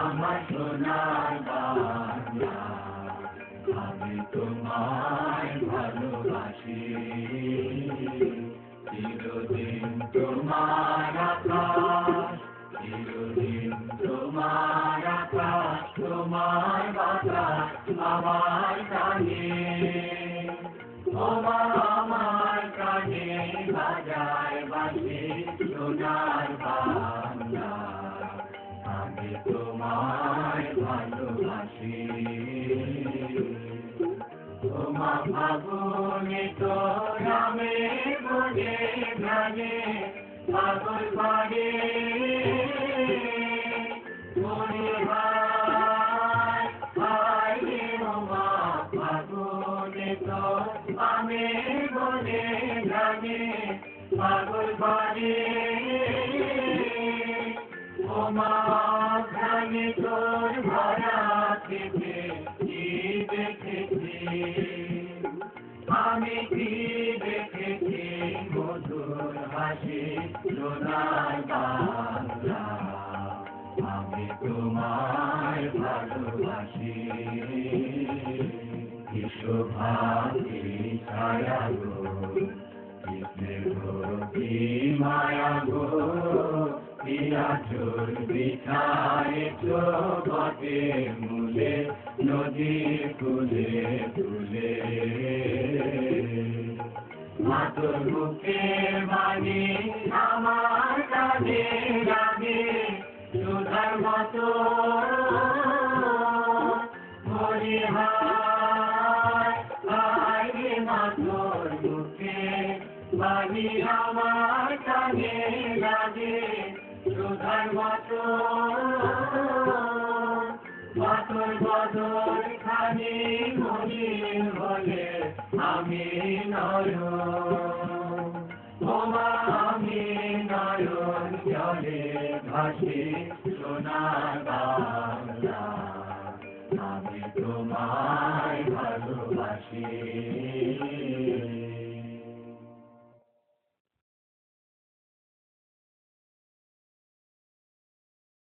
আমার সোনার বাংলা, আমি তোমায় ভালোবাসি। চিরদিন তোমার আকাশ, চিরদিন তোমার আকাশ, তোমার বাতাস আমার প্রাণে। ওমা আমার প্রাণে বাজায় বাঁশি সোনার বাংলা, আমি তোমায় ভালোবাসি। ওমা ফাগুনে তোর নামে বনে গানে পাগল পাড়ে মনে হায় হায় রে। ওমা ফাগুনে তোর নামে বনে গানে পাগল পাড়ে ওমা ঘানে তোর ভরা থেকে কি দেখেছি আমি, কি দেখেছি মধুর হাসি সোনার বাংলা, আমি তোমায় ভালোবাসি। কি শোভা কি ছায়া গো, কি স্নেহ কি মায়া গো, পিয়া চোর বিছায়েছ বটে মূলে নদী ফুলে ফুলে। মাতর বুকের বাণী আমার কানে লাগে সুধার মতো মরি হায় হায় রে। মাতর বুকের বাণী আমার কানে লাগে সুধার মতো মাতর বদর খানি মরি বলে আমি নয়ন। ওমা আমি নয়ন জলে ভাসি সোনার বাংলা, আমি তোমায় ভালোবাসি।